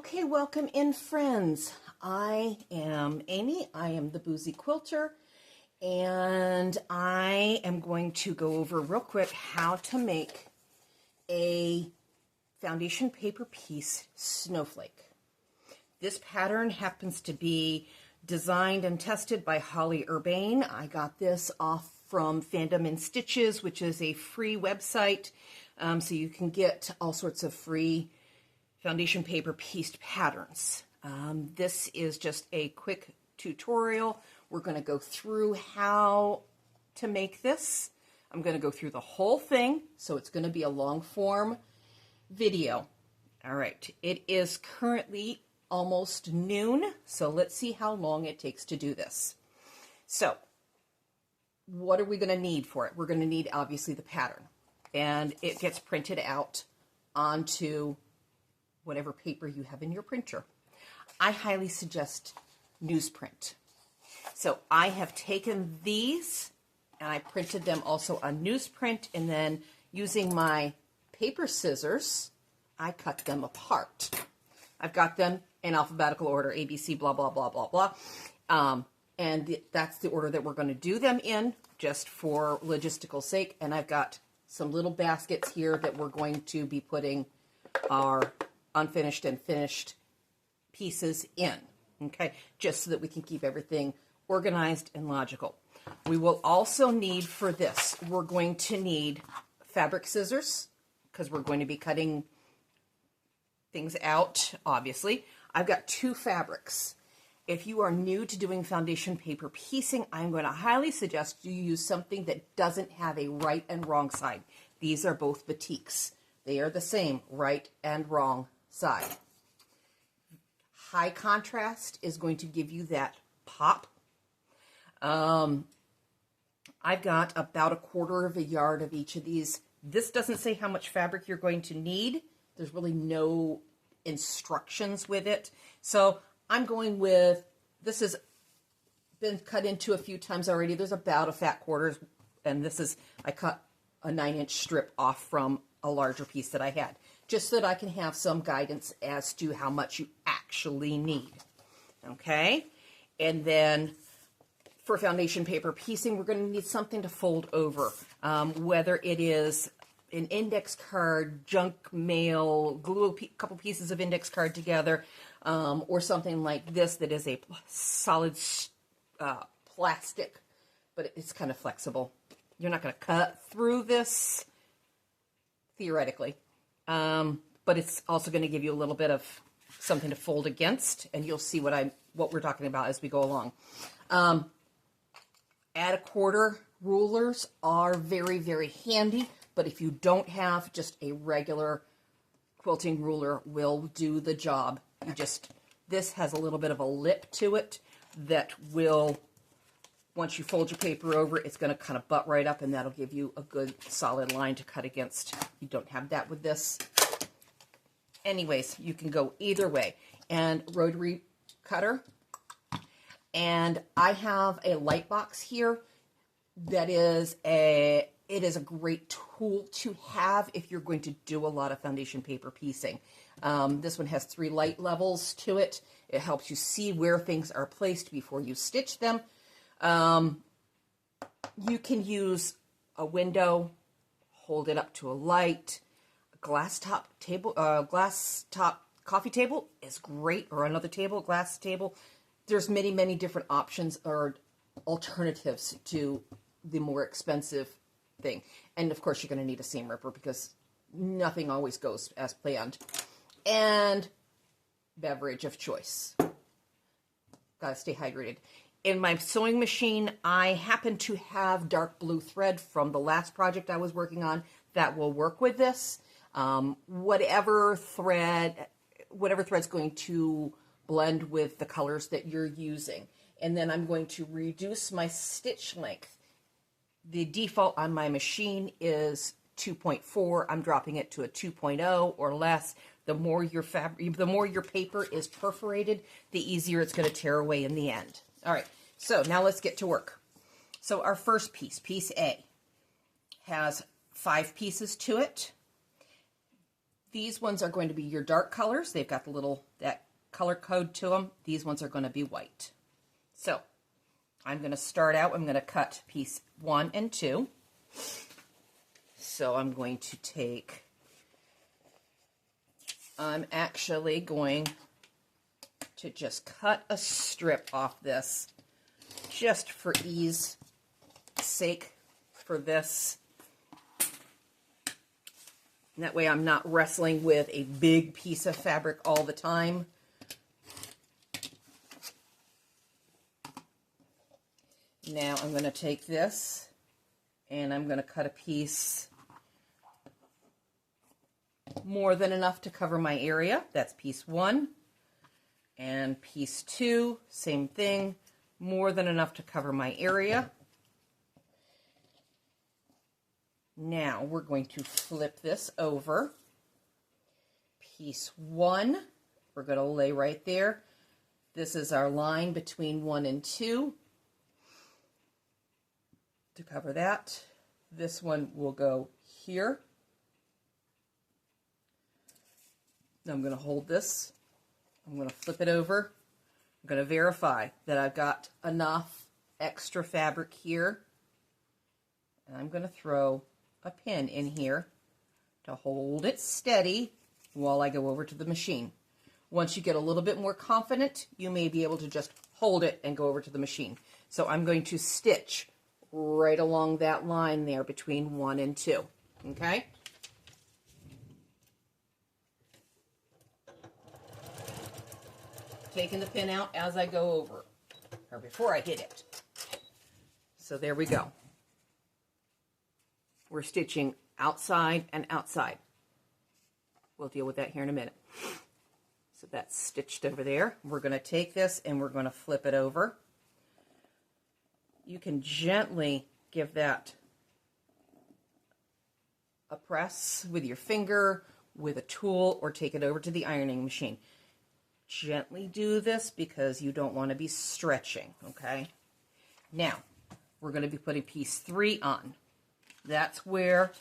Okay, welcome in, friends. I am Amy. I am the Boozy Quilter, and I am going to go over real quick how to make a foundation paper piece snowflake. This pattern happens to be designed and tested by Holly Urbane. I got this off from Fandom in Stitches, which is a free website, so you can get all sorts of free foundation paper pieced patterns. This is just a quick tutorial. We're going to go through how to make this. I'm going to go through the whole thing, so it's going to be a long form video. All right, it is currently almost noon, so let's see how long it takes to do this. So what are we going to need for it? We're going to need obviously the pattern, and it gets printed out onto whatever paper you have in your printer. I highly suggest newsprint. So I have taken these and I printed them also on newsprint, and then using my paper scissors, I cut them apart. I've got them in alphabetical order, A, B, C, blah, blah, blah, blah, blah. That's the order that we're going to do them in, just for logistical sake. And I've got some little baskets here that we're going to be putting our unfinished and finished pieces in, okay, just so that we can keep everything organized and logical. We will also need for this, we're going to need fabric scissors, because we're going to be cutting things out, obviously. I've got two fabrics. If you are new to doing foundation paper piecing, I'm going to highly suggest you use something that doesn't have a right and wrong side. These are both batiks. They are the same, right and wrong side. High contrast is going to give you that pop. I've got about 1/4 yard of each of these. This doesn't say how much fabric you're going to need. There's really no instructions with it. So I'm going with, this has been cut into a few times already. There's about a fat quarters, and this is, I cut a 9-inch strip off from a larger piece that I had, just so that I can have some guidance as to how much you actually need. Okay, and then for foundation paper piecing, we're going to need something to fold over, whether it is an index card, junk mail, glue a couple pieces of index card together, or something like this that is a solid plastic, but it's kind of flexible. You're not going to cut through this, theoretically, but it's also going to give you a little bit of something to fold against, and you'll see what we're talking about as we go along. Add a quarter rulers are very, very handy, but if you don't have, just a regular quilting ruler will do the job. This has a little bit of a lip to it that will, once you fold your paper over, it's going to kind of butt right up, and that'll give you a good solid line to cut against. You don't have that with this. Anyways, you can go either way. And rotary cutter. And I have a light box here that is it is a great tool to have if you're going to do a lot of foundation paper piecing. This one has 3 light levels to it. It helps you see where things are placed before you stitch them. You can use a window, hold it up to a light, a glass top coffee table is great, or another table, glass table. There's many, many different options or alternatives to the more expensive thing. And of course, you're going to need a seam ripper because nothing always goes as planned. And beverage of choice. Gotta stay hydrated. In my sewing machine, I happen to have dark blue thread from the last project I was working on that will work with this. Whatever thread's going to blend with the colors that you're using. And then I'm going to reduce my stitch length. The default on my machine is 2.4. I'm dropping it to a 2.0 or less. The more your paper is perforated, the easier it's going to tear away in the end. All right, so now let's get to work. So our first piece, piece A, has 5 pieces to it. These ones are going to be your dark colors. They've got the little, that color code to them. These ones are going to be white. So I'm going to start out, I'm going to cut piece 1 and 2. So I'm going to take, I'm actually going to just cut a strip off this just for ease sake for this. And that way I'm not wrestling with a big piece of fabric all the time. Now I'm going to take this and I'm going to cut a piece more than enough to cover my area. That's piece 1. And piece 2, same thing, more than enough to cover my area. Now we're going to flip this over. Piece 1, we're going to lay right there. This is our line between 1 and 2 to cover that. This one will go here. Now I'm going to hold this. I'm going to flip it over. I'm going to verify that I've got enough extra fabric here. And I'm going to throw a pin in here to hold it steady while I go over to the machine. Once you get a little bit more confident, you may be able to just hold it and go over to the machine. So I'm going to stitch right along that line there between 1 and 2. Okay? Taking the pin out as I go over, or before I hit it. So there we go. We're stitching outside and outside. We'll deal with that here in a minute. So that's stitched over there. We're going to take this and we're going to flip it over. You can gently give that a press with your finger, with a tool, or take it over to the ironing machine. Gently do this because you don't want to be stretching, okay? Now, we're going to be putting piece 3 on. That's where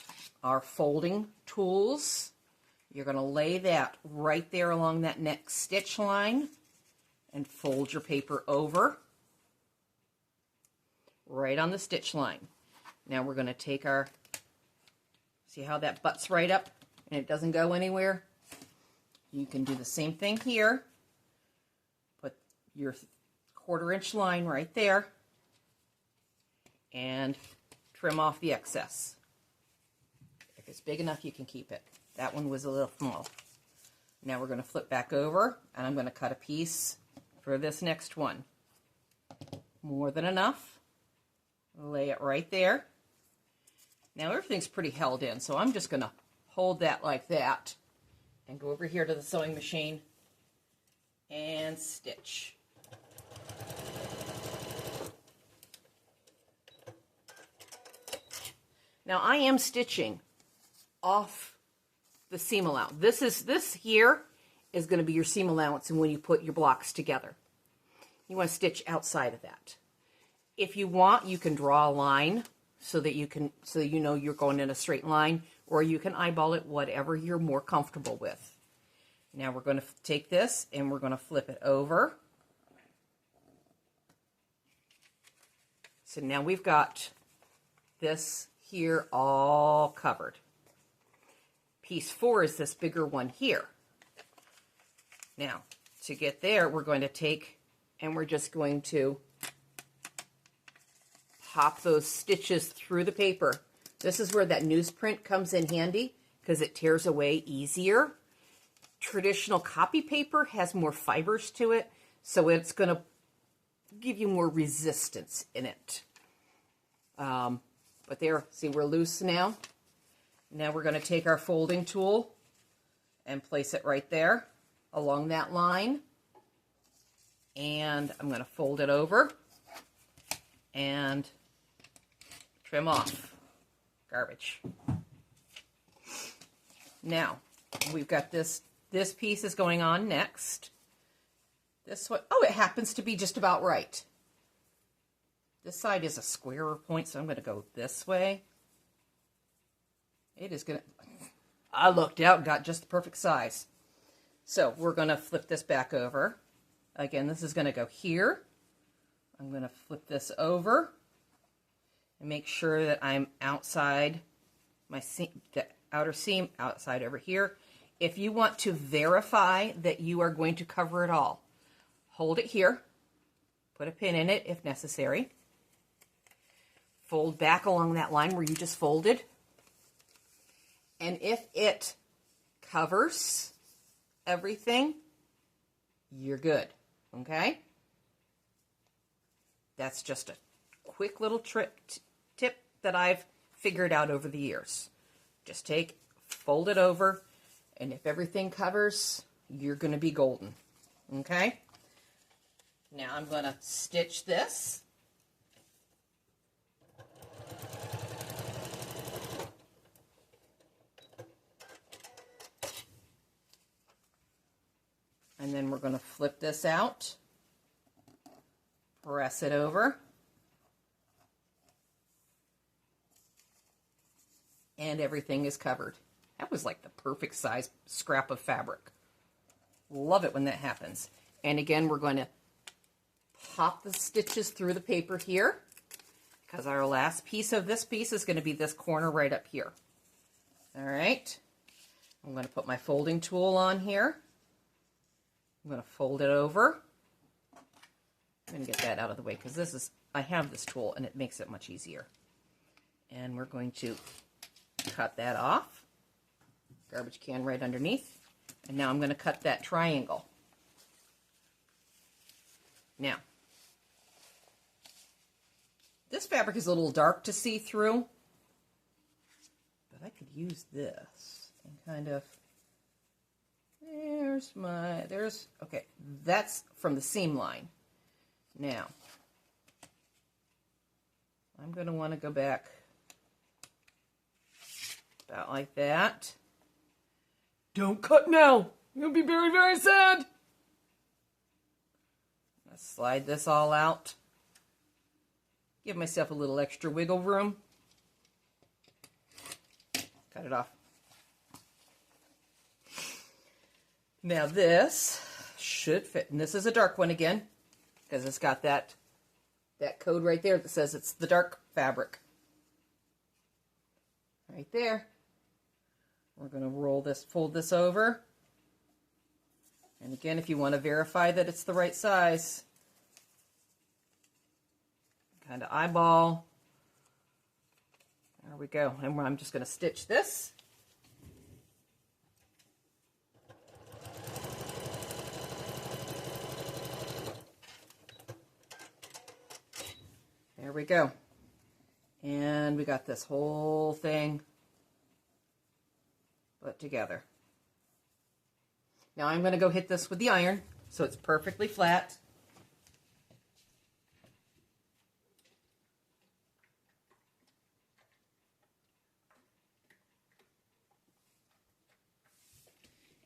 our folding tools, you're going to lay that right there along that next stitch line and fold your paper over right on the stitch line. Now we're going to take our, see how that butts right up and it doesn't go anywhere? You can do the same thing here. Put your 1/4 inch line right there and trim off the excess. If it's big enough, you can keep it. That one was a little small. Now we're going to flip back over and I'm going to cut a piece for this next one. More than enough. Lay it right there. Now everything's pretty held in, so I'm just going to hold that like that and go over here to the sewing machine and stitch. Now I am stitching off the seam allowance. This here is going to be your seam allowance and when you put your blocks together. You want to stitch outside of that. If you want, you can draw a line so that you know you're going in a straight line, or you can eyeball it, whatever you're more comfortable with. Now we're going to take this and we're going to flip it over. So now we've got this here all covered. Piece 4 is this bigger one here. Now, to get there, we're going to take and we're just going to pop those stitches through the paper. This is where that newsprint comes in handy because it tears away easier. Traditional copy paper has more fibers to it, so it's going to give you more resistance in it. But there, see, we're loose now. Now we're going to take our folding tool and place it right there along that line. And I'm going to fold it over and trim off garbage. Now, we've got this piece is going on next. This one, oh, it happens to be just about right. This side is a squarer point, so I'm going to go this way. It is going to, I looked out and got just the perfect size. So we're going to flip this back over. Again, this is going to go here. I'm going to flip this over and make sure that I'm outside my seam, the outer seam outside over here. If you want to verify that you are going to cover it all, hold it here, put a pin in it if necessary, fold back along that line where you just folded, and if it covers everything, you're good, okay? That's just a quick little tip that I've figured out over the years. Just fold it over, and if everything covers, you're going to be golden, okay? Now I'm going to stitch this. And then we're going to flip this out, press it over, and everything is covered. That was like the perfect size scrap of fabric. Love it when that happens. And again, we're going to pop the stitches through the paper here, because our last piece of this piece is going to be this corner right up here. All right. I'm going to put my folding tool on here. I'm going to fold it over. I'm going to get that out of the way because I have this tool and it makes it much easier. And we're going to cut that off. Garbage can right underneath. And now I'm going to cut that triangle. Now, this fabric is a little dark to see through, but I could use this and kind of, okay, that's from the seam line. Now, I'm going to want to go back about like that. Don't cut now. You'll be very, very sad. Let's slide this all out. Give myself a little extra wiggle room. Cut it off. Now this should fit, and this is a dark one again, because it's got that code right there that says it's the dark fabric. Right there. We're going to fold this over. And again, if you want to verify that it's the right size, kind of eyeball. There we go. And I'm just going to stitch this. There we go. And we got this whole thing put together. Now I'm going to go hit this with the iron so it's perfectly flat.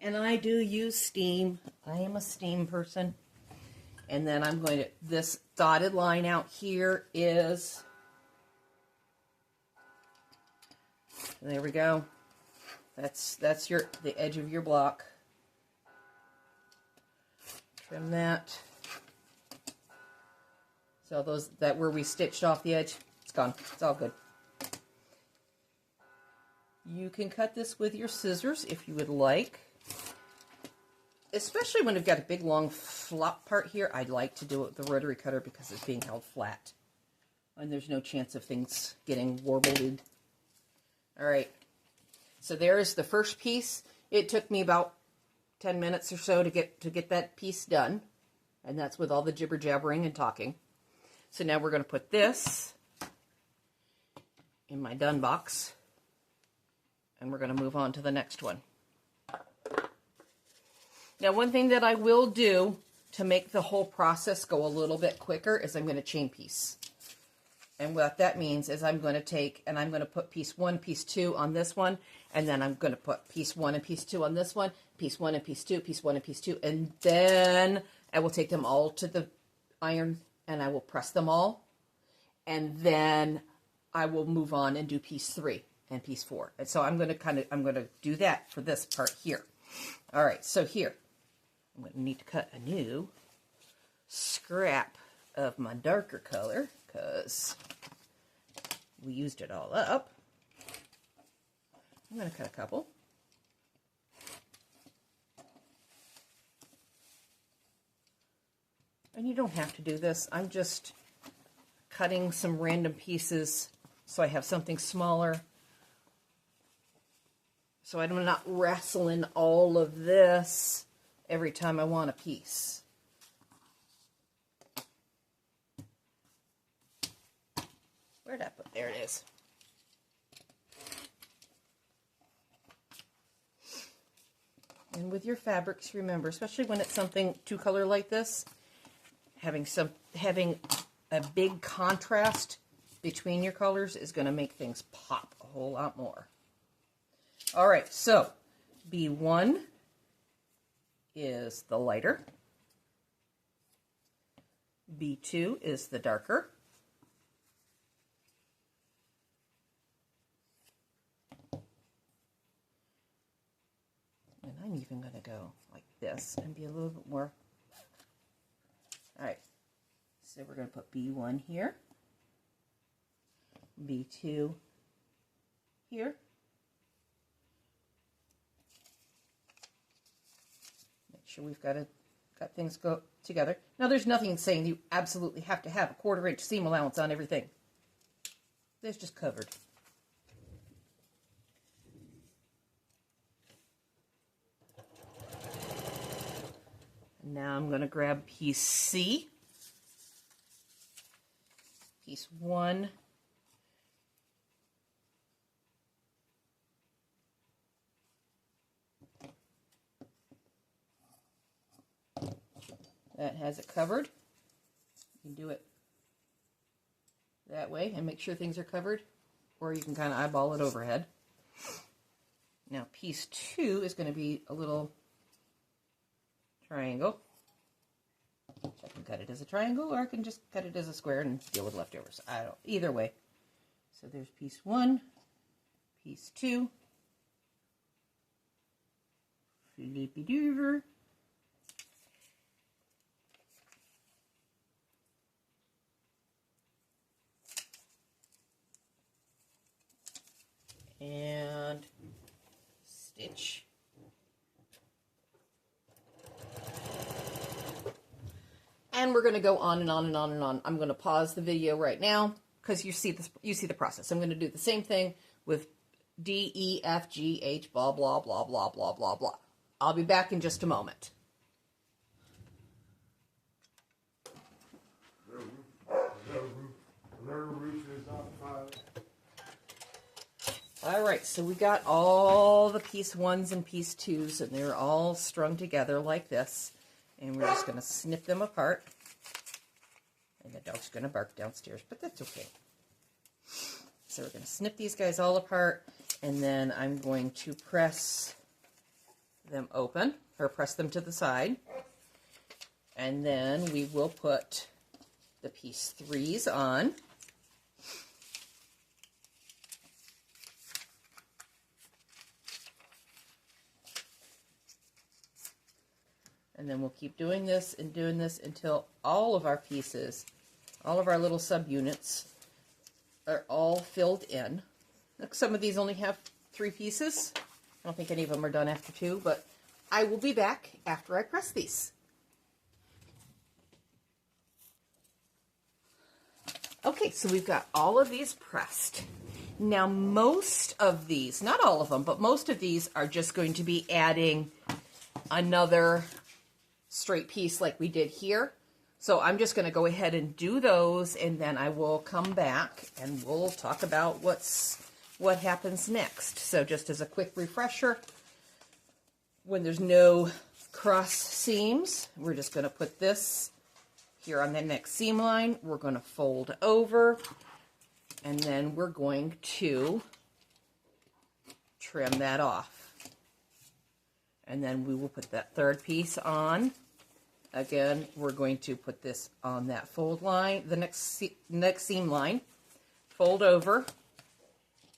And I do use steam. I am a steam person. And then I'm going to, this dotted line out here is, there we go. That's the edge of your block. Trim that. So that where we stitched off the edge, it's gone. It's all good. You can cut this with your scissors if you would like. Especially when we've got a big long flop part here, I'd like to do it with the rotary cutter because it's being held flat. And there's no chance of things getting warbled. All right. So there's the first piece. It took me about 10 minutes or so to get that piece done. And that's with all the jibber jabbering and talking. So now we're going to put this in my done box. And we're going to move on to the next one. Now, one thing that I will do to make the whole process go a little bit quicker is I'm going to chain piece. And what that means is I'm going to take and I'm going to put piece 1, piece 2 on this one, and then I'm going to put piece 1 and piece 2 on this one, piece 1 and piece 2, piece 1 and piece 2, and then I will take them all to the iron and I will press them all, and then I will move on and do piece 3. and piece 4. And so I'm going to do that for this part here. All right, so here, I'm going to need to cut a new scrap of my darker color because we used it all up. I'm going to cut a couple. And you don't have to do this. I'm just cutting some random pieces so I have something smaller. So I'm not wrestling all of this every time I want a piece. Where'd I put? There it is. And with your fabrics, remember, especially when it's something two-color like this, having a big contrast between your colors is going to make things pop a whole lot more. All right, so B1 is the lighter. B2 is the darker. And I'm even going to go like this and be a little bit more. All right, so we're going to put B1 here, B2 here, make sure we've got things go together. Now there's nothing saying you absolutely have to have a 1/4 inch seam allowance on everything. It's just covered. Now I'm going to grab piece C, piece 1, that has it covered. You can do it that way and make sure things are covered, or you can kind of eyeball it overhead. Now piece 2 is going to be a little triangle. I can cut it as a triangle, or I can just cut it as a square and deal with leftovers. Either way. So there's piece 1, piece 2, flippy doover, and stitch. And we're going to go on and on and on and on. I'm going to pause the video right now because you see the process. I'm going to do the same thing with D, E, F, G, H, blah, blah, blah, blah, blah, blah, blah. I'll be back in just a moment. All right, so we got all the piece 1s and piece 2s, and they're all strung together like this. And we're just going to snip them apart. And the dog's going to bark downstairs, but that's okay. So we're going to snip these guys all apart, and then I'm going to press them open, or press them to the side. And then we will put the piece 3s on. And then we'll keep doing this until all of our pieces, all of our little subunits are all filled in. Look, some of these only have 3 pieces. I don't think any of them are done after 2, but I will be back after I press these. Okay, so we've got all of these pressed. Now most of these, not all of them, but most of these are just going to be adding another straight piece like we did here. So I'm just going to go ahead and do those, and then I will come back and we'll talk about what happens next. So just as a quick refresher, when there's no cross seams, we're just going to put this here on the next seam line. We're going to fold over, and then we're going to trim that off. And then we will put that 3rd piece on. Again, we're going to put this on that fold line, the next seam line, fold over,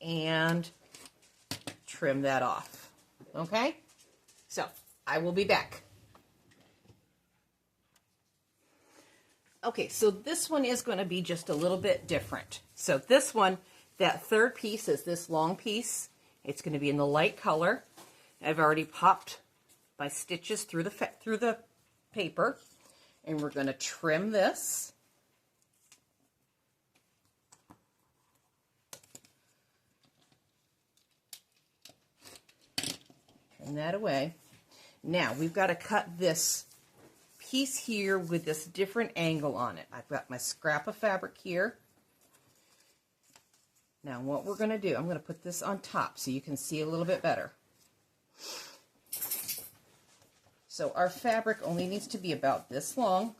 and trim that off. Okay? So, I will be back. Okay, so this one is going to be just a little bit different. So this one, that third piece is this long piece. It's going to be in the light color. I've already popped my stitches through the paper, and we're going to trim this. Trim that away. Now we've got to cut this piece here with this different angle on it. I've got my scrap of fabric here. Now what we're going to do, I'm going to put this on top so you can see a little bit better. So our fabric only needs to be about this long.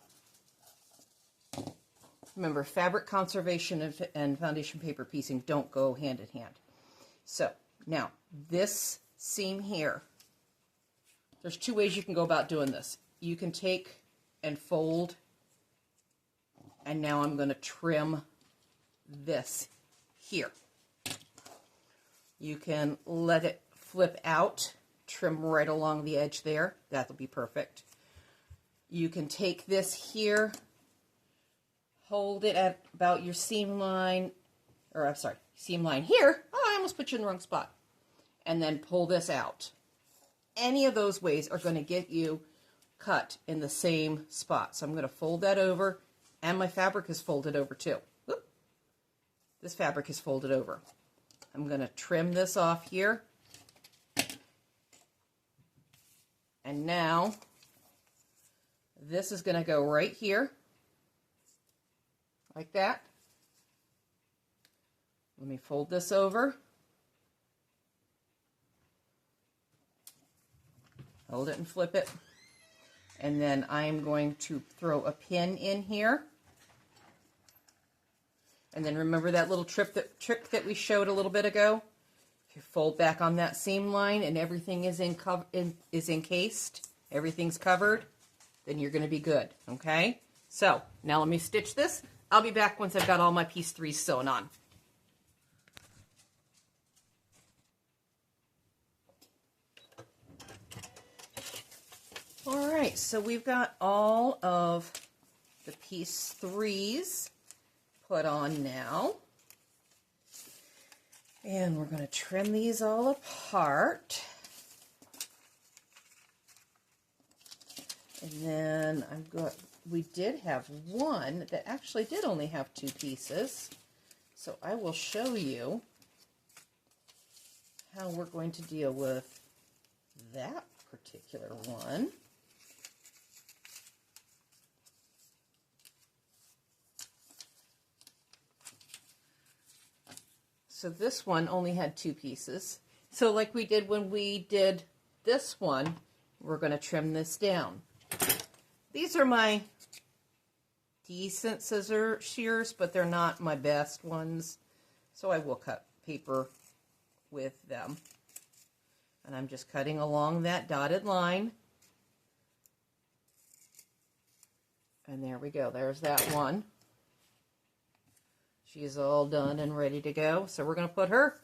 Remember, fabric conservation and foundation paper piecing don't go hand in hand. So now this seam here, there's two ways you can go about doing this. You can take and fold, and now I'm going to trim this here. You can let it flip out, trim right along the edge there. That'll be perfect. You can take this here, hold it at about your seam line, or I'm sorry, seam line here. Oh, I almost put you in the wrong spot. And then pull this out. Any of those ways are going to get you cut in the same spot. So I'm going to fold that over, and my fabric is folded over too. Whoop. This fabric is folded over. I'm going to trim this off here. And now this is going to go right here, like that. Let me fold this over. Hold it and flip it. And then I'm going to throw a pin in here. And then remember that little trick that we showed a little bit ago? If you fold back on that seam line and everything is encased, everything's covered, then you're going to be good, okay? So, now let me stitch this. I'll be back once I've got all my piece 3s sewn on. All right, so we've got all of the piece 3s put on now. And we're going to trim these all apart. And then we did have one that actually did only have 2 pieces. So I will show you how we're going to deal with that particular one. So this one only had 2 pieces. So like we did when we did this one, we're going to trim this down. These are my decent scissor shears, but they're not my best ones. So I will cut paper with them. And I'm just cutting along that dotted line. And there we go. There's that one. She's all done and ready to go. So we're going to put her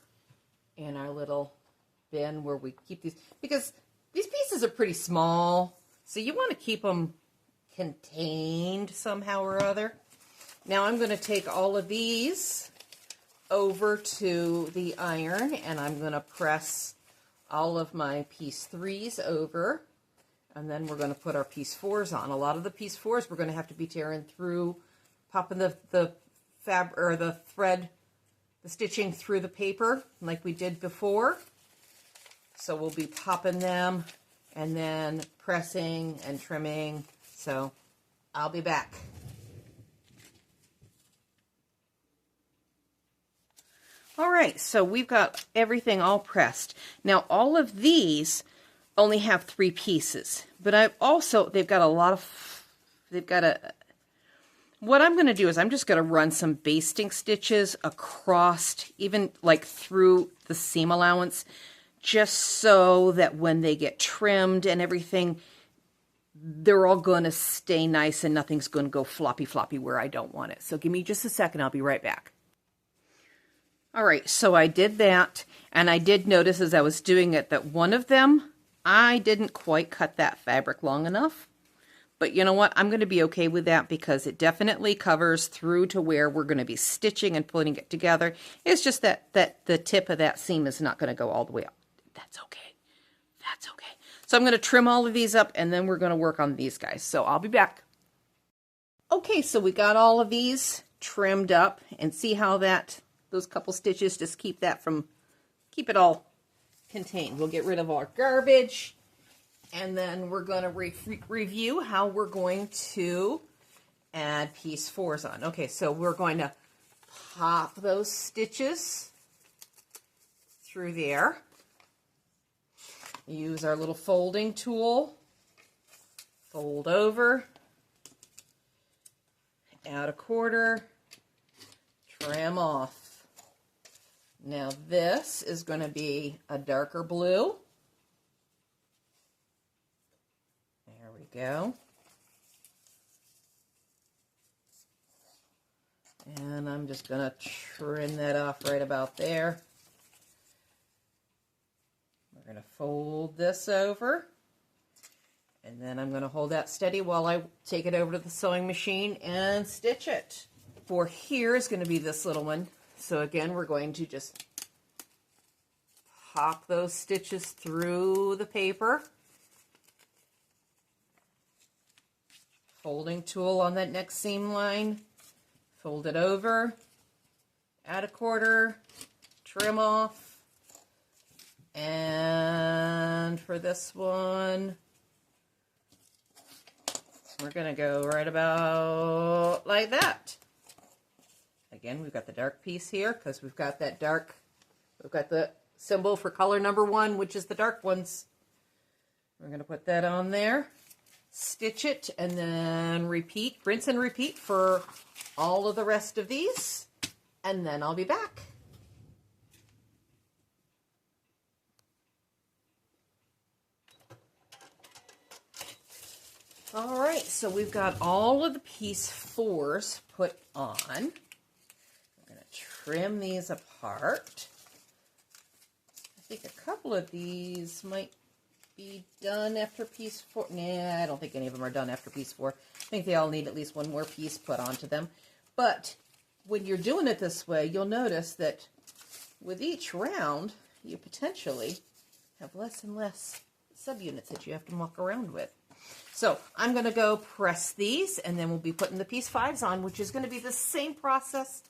in our little bin where we keep these, because these pieces are pretty small. So you want to keep them contained somehow or other. Now I'm going to take all of these over to the iron, and I'm going to press all of my piece 3s over, and then we're going to put our piece 4s on. A lot of the piece 4s we're going to have to be tearing through, popping the fabric or the thread, the stitching through the paper like we did before. So we'll be popping them and then pressing and trimming. So I'll be back. All right, so we've got everything all pressed. Now all of these only have 3 pieces, but they've got what I'm going to do is I'm just going to run some basting stitches across, even like through the seam allowance, just so that when they get trimmed and everything, they're all going to stay nice and nothing's going to go floppy where I don't want it. So give me just a second. I'll be right back. All right, so I did that, and I did notice as I was doing it that one of them, I didn't quite cut that fabric long enough. But you know what? I'm going to be okay with that because it definitely covers through to where we're going to be stitching and putting it together. It's just that the tip of that seam is not going to go all the way up. That's okay. That's okay. So I'm going to trim all of these up, and then we're going to work on these guys. So I'll be back. Okay, so we got all of these trimmed up, and see how those couple stitches just keep it all contained. We'll get rid of our garbage, and then we're going to review how we're going to add piece 4s on. Okay, so we're going to pop those stitches through there. Use our little folding tool, fold over, add a quarter, trim off. Now this is going to be a darker blue. There we go. And I'm just going to trim that off right about there. We're going to fold this over. And then I'm going to hold that steady while I take it over to the sewing machine and stitch it. For here is going to be this little one. So again, we're going to just pop those stitches through the paper. Folding tool on that next seam line. Fold it over. Add a quarter. Trim off. And for this one, we're going to go right about like that. Again, we've got the dark piece here because we've got that dark, we've got the symbol for color number 1, which is the dark ones. We're going to put that on there, stitch it, and then repeat, rinse and repeat for all of the rest of these, and then I'll be back. All right, so we've got all of the piece 4s put on. I'm going to trim these apart. I think a couple of these might be done after piece 4. Nah, I don't think any of them are done after piece 4. I think they all need at least one more piece put onto them. But when you're doing it this way, you'll notice that with each round, you potentially have less and less subunits that you have to muck around with. So I'm going to go press these, and then we'll be putting the piece 5s on, which is going to be the same process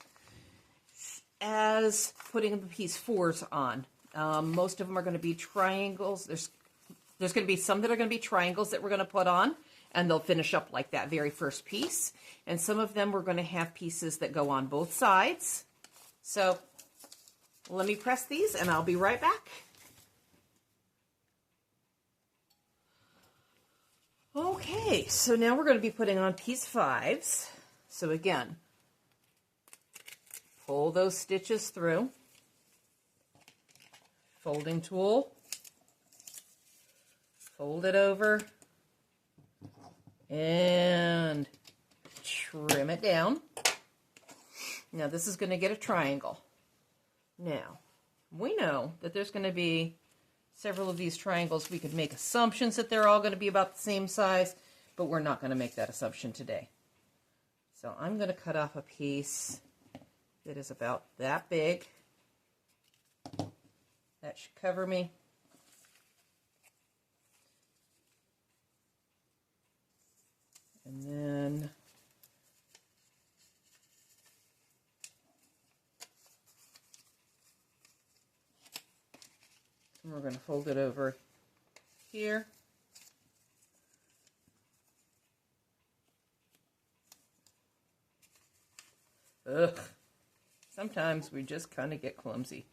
as putting the piece 4s on. Most of them are going to be triangles. There's going to be some that are going to be triangles that we're going to put on, and they'll finish up like that very first piece. And some of them we're going to have pieces that go on both sides. So let me press these, and I'll be right back. Okay, so now we're going to be putting on piece 5s. So again, pull those stitches through, folding tool, fold it over, and trim it down. Now this is going to get a triangle. Now, we know that there's going to be several of these triangles. We could make assumptions that they're all going to be about the same size, but we're not going to make that assumption today. So I'm going to cut off a piece that is about that big. That should cover me. And then we're going to fold it over here. Ugh. Sometimes we just kind of get clumsy.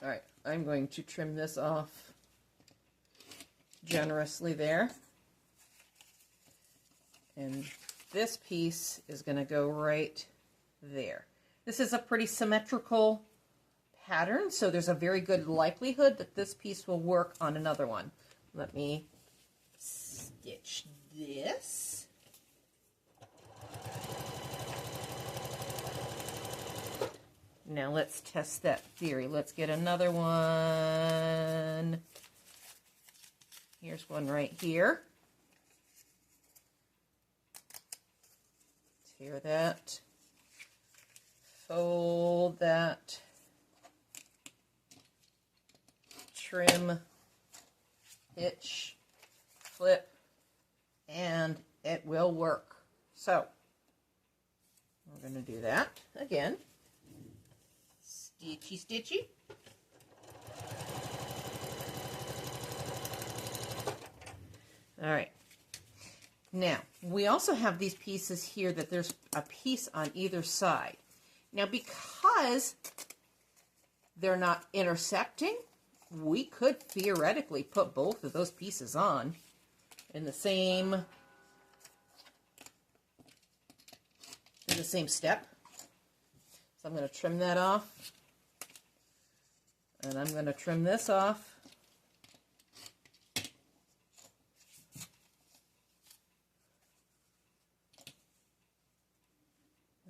All right, I'm going to trim this off generously there. And this piece is going to go right there. This is a pretty symmetrical pattern, so there's a very good likelihood that this piece will work on another one. Let me stitch this. Now let's test that theory. Let's get another one. Here's one right here. Tear that. Fold that. Trim. Hitch. Flip. And it will work. So, we're going to do that again. Stitchy, stitchy. All right. Now, we also have these pieces here that there's a piece on either side. Now, because they're not intersecting, we could theoretically put both of those pieces on in the same step. So I'm going to trim that off. And I'm going to trim this off.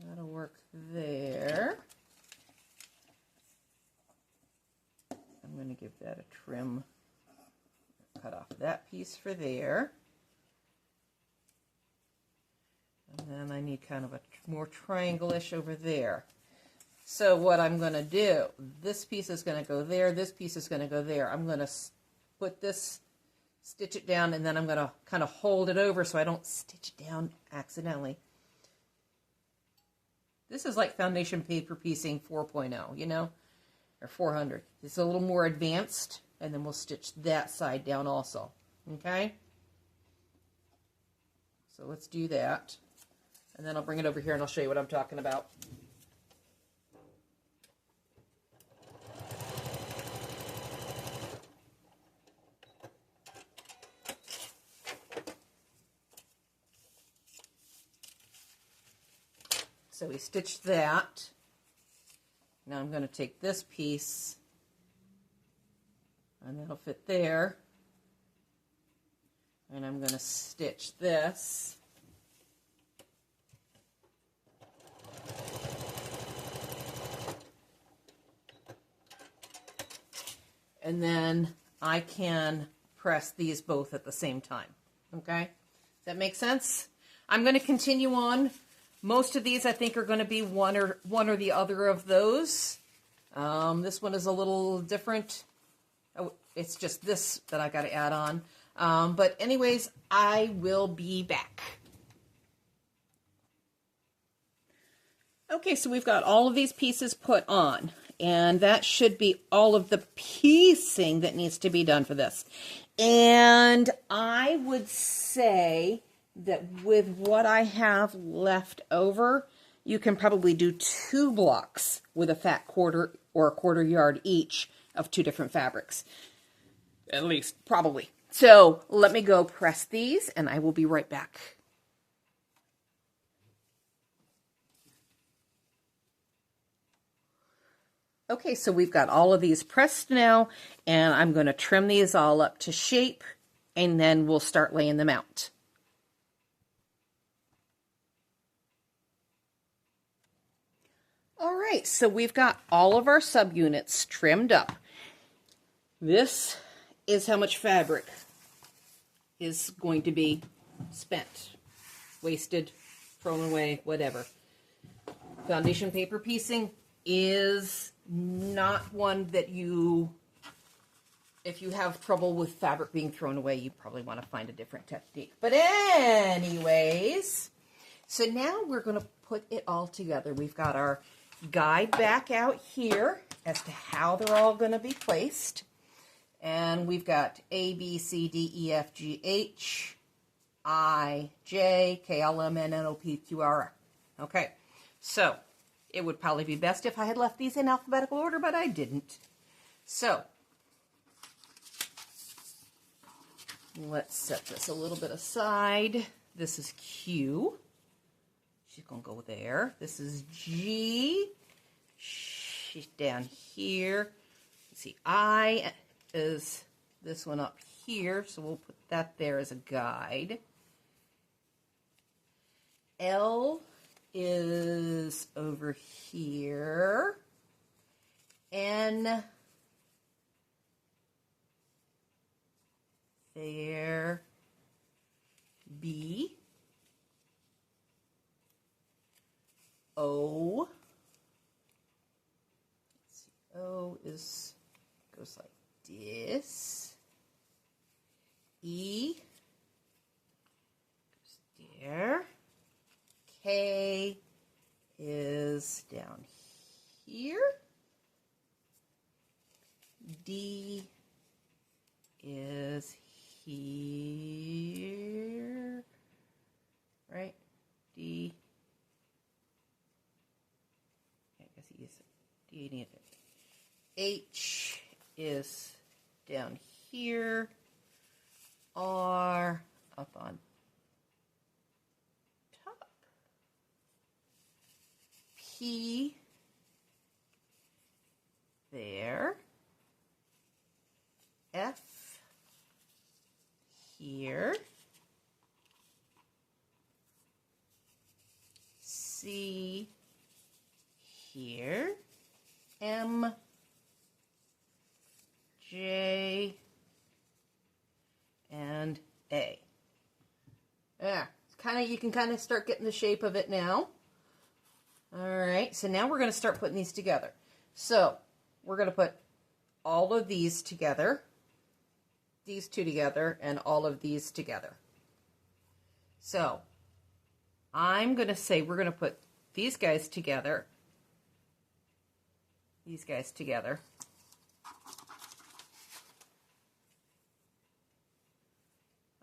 That'll work there. I'm going to give that a trim. Cut off that piece for there. And then I need kind of a more triangle-ish over there. So what I'm going to do, this piece is going to go there, this piece is going to go there. I'm going to put this, stitch it down, and then I'm going to kind of hold it over so I don't stitch it down accidentally. This is like foundation paper piecing 4.0, you know, or 400. It's a little more advanced, and then we'll stitch that side down also, okay? So let's do that. And then I'll bring it over here and I'll show you what I'm talking about. So we stitched that. Now I'm going to take this piece and that'll fit there. And I'm going to stitch this. And then I can press these both at the same time. Okay? Does that make sense? I'm going to continue on. Most of these I think are going to be one or the other of those. This one is a little different. Oh, it's just this that I got to add on. But anyways, I will be back. Okay, so we've got all of these pieces put on. And that should be all of the piecing that needs to be done for this. And I would say that with what I have left over, you can probably do 2 blocks with a fat quarter or a quarter yard each of 2 different fabrics. At least, probably. So let me go press these and I will be right back. Okay, so we've got all of these pressed now, and I'm going to trim these all up to shape, and then we'll start laying them out. All right, so we've got all of our subunits trimmed up. This is how much fabric is going to be spent, wasted, thrown away, whatever. Foundation paper piecing is not one that if you have trouble with fabric being thrown away, you probably want to find a different technique. But anyways, so now we're going to put it all together. We've got our guide back out here as to how they're all going to be placed. And we've got A, B, C, D, E, F, G, H, I, J, K, L, M, N, O, P, Q, R. Okay, so it would probably be best if I had left these in alphabetical order, but I didn't. So, let's set this a little bit aside. This is Q. She's going to go there. This is G. She's down here. You see, I is this one up here, so we'll put that there as a guide. L is over here. N, there, B, O, let's see, O goes like this, E, goes there, K is down here, D is here, right? D, I guess he is D needed. H is down here, R up on top, P there, F here, C here, M, J, and A. Yeah, you can kind of start getting the shape of it now. All right, so now we're going to start putting these together. So we're going to put all of these together, these two together, and all of these together. So I'm going to say we're going to put these guys together, these guys together.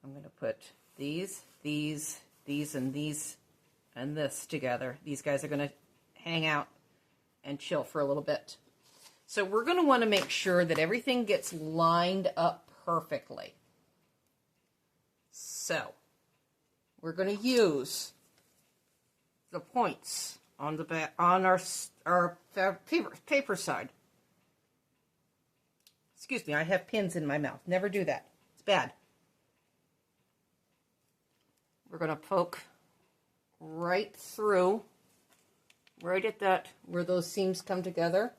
I'm going to put these, and these, and this together. These guys are going to hang out and chill for a little bit. So we're going to want to make sure that everything gets lined up perfectly. So we're going to use the points on the back, on our paper side. Excuse me, I have pins in my mouth. Never do that. It's bad. We're going to poke right through, right at that, where those seams come together.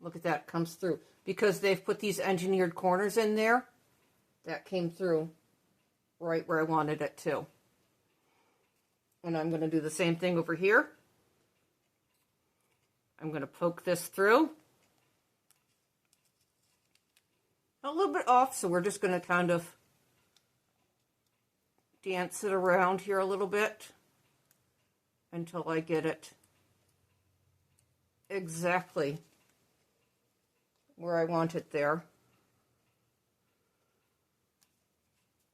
Look at that, comes through. Because they've put these engineered corners in there, that came through right where I wanted it to. And I'm going to do the same thing over here. I'm going to poke this through. A little bit off, so we're just going to kind of dance it around here a little bit until I get it exactly where I want it there.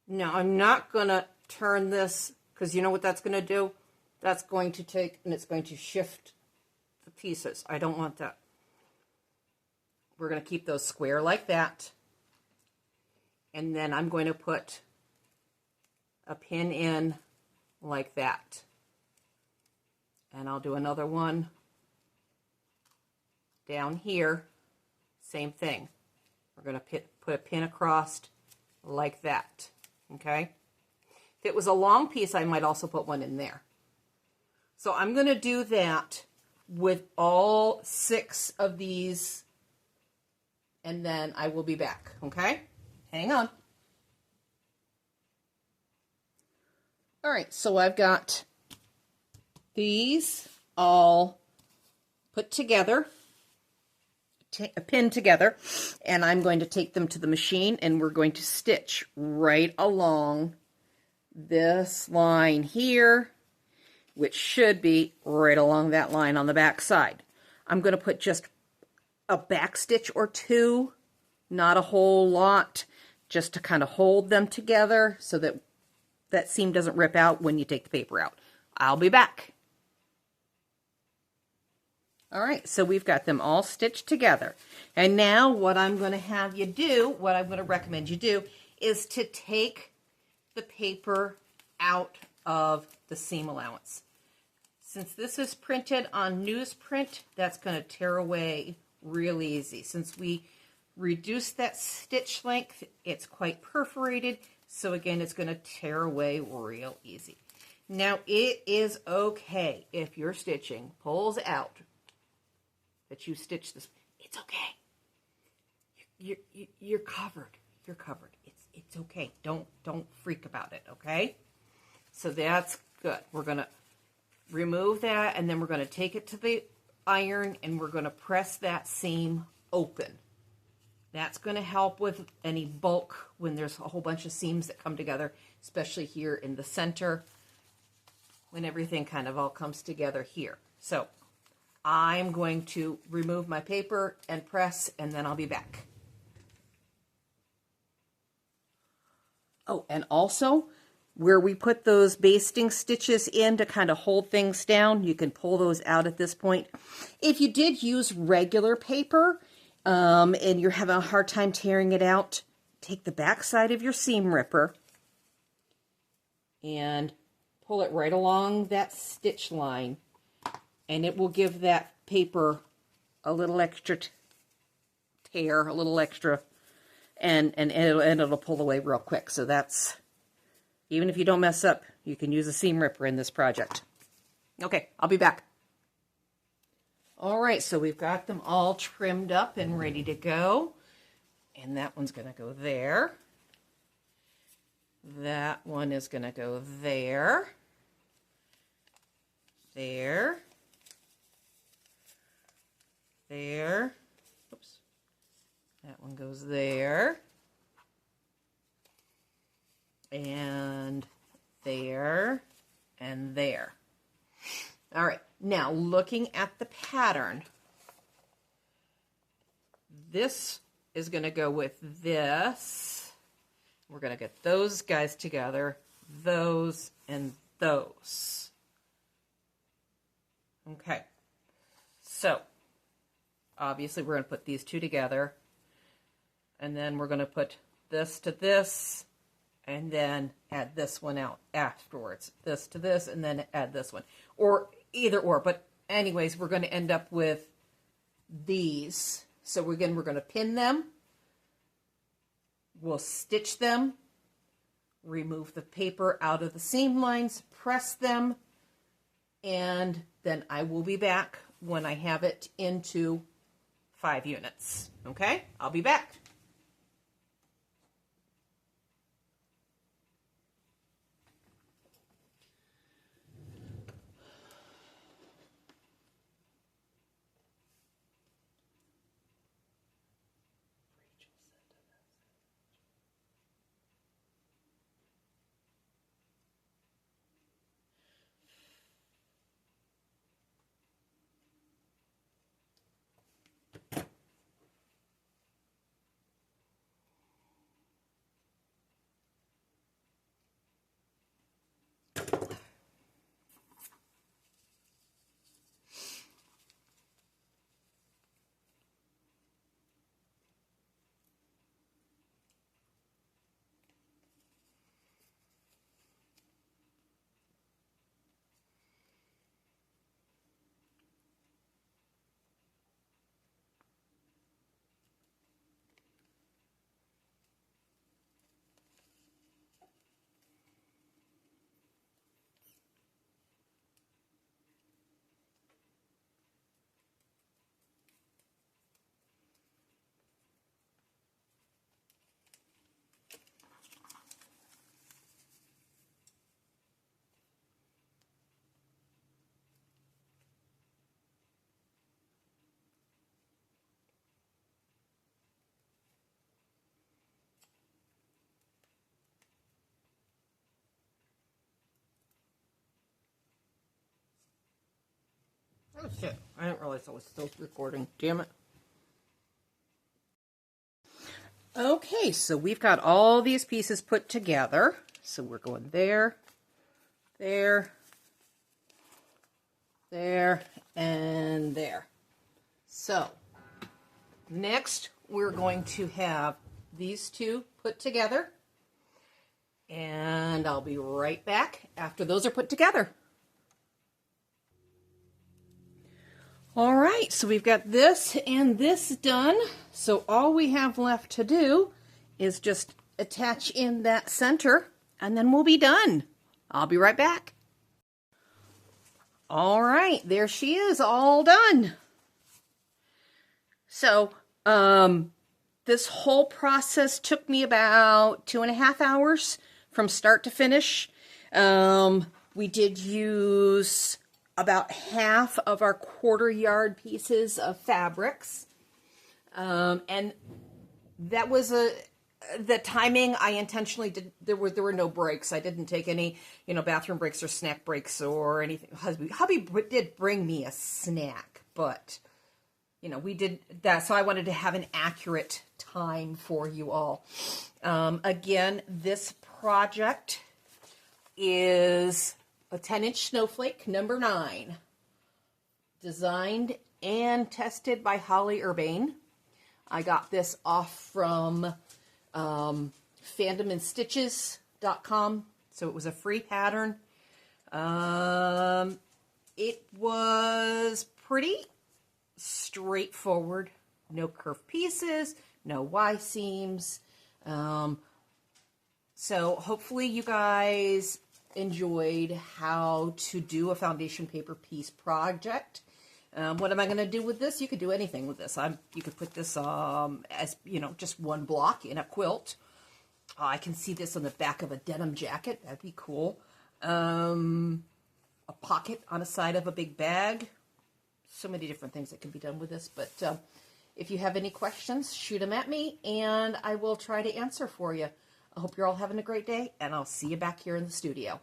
Now, I'm not going to turn this, because you know what that's going to do? That's going to take, and it's going to shift the pieces. I don't want that. We're going to keep those square like that. And then I'm going to put a pin in like that. And I'll do another one down here. Same thing. We're going to put a pin across like that. Okay? If it was a long piece, I might also put one in there. So I'm going to do that with all 6 of these, and then I will be back. Okay? Hang on. All right, so I've got these all put together, pinned together, and I'm going to take them to the machine, and we're going to stitch right along this line here, which should be right along that line on the back side. I'm going to put just a back stitch or 2, not a whole lot, just to kind of hold them together so that that seam doesn't rip out when you take the paper out. I'll be back. All right, so we've got them all stitched together. And now what I'm going to have you do, what I'm going to recommend you do, is to take the paper out of the seam allowance. Since this is printed on newsprint, that's going to tear away real easy. Since we reduced that stitch length, it's quite perforated, so again, it's going to tear away real easy. Now it is okay if your stitching pulls out that you stitch this. It's okay. You're covered. You're covered. It's okay. Don't freak about it, okay? So that's good. We're going to remove that, and then we're going to take it to the iron, and we're going to press that seam open. That's going to help with any bulk when there's a whole bunch of seams that come together, especially here in the center, when everything kind of all comes together here. So I'm going to remove my paper and press, and then I'll be back. Oh, and also, where we put those basting stitches in to kind of hold things down, you can pull those out at this point. If you did use regular paper and you're having a hard time tearing it out, take the back side of your seam ripper and pull it right along that stitch line, and it will give that paper a little extra tear, a little extra, and it'll pull away real quick. So that's, even if you don't mess up, you can use a seam ripper in this project. Okay, I'll be back. All right, so we've got them all trimmed up and ready to go. And that one's going to go there. That one is going to go there. There. There. Oops. That one goes there. And there. And there. All right. Now, looking at the pattern, this is going to go with this. We're going to get those guys together, those and those. Okay. So, obviously, we're going to put these two together, and then we're going to put this to this, and then add this one out afterwards. This to this, and then add this one. Or either or, but anyways, we're going to end up with these. So again, we're going to pin them. We'll stitch them, remove the paper out of the seam lines, press them, and then I will be back when I have it into 5 units. Okay? I'll be back. Oh shit, I didn't realize I was still recording. Damn it. Okay, so we've got all these pieces put together. So we're going there, there, there, and there. So next we're going to have these two put together. And I'll be right back after those are put together. All right, so we've got this and this done. So all we have left to do is just attach in that center, and then we'll be done. I'll be right back. All right, there she is, all done. So, this whole process took me about 2.5 hours from start to finish. We did use about half of our 1/4 yard pieces of fabrics. And that was the timing. I intentionally did. There were no breaks. I didn't take any, bathroom breaks or snack breaks or anything. Hubby did bring me a snack, but we did that. So I wanted to have an accurate time for you all. Again, this project is a 10-inch snowflake, number 9, designed and tested by Holly Urbane. I got this off from fandomandstitches.com, so it was a free pattern. It was pretty straightforward, no curved pieces, no Y seams. So hopefully you guys enjoyed how to do a foundation paper piece project. What am I going to do with this? You could do anything with this. You could put this as, just one block in a quilt. I can see this on the back of a denim jacket. That'd be cool. A pocket on the side of a big bag. So many different things that can be done with this. But if you have any questions, shoot them at me, and I will try to answer for you. I hope you're all having a great day, and I'll see you back here in the studio.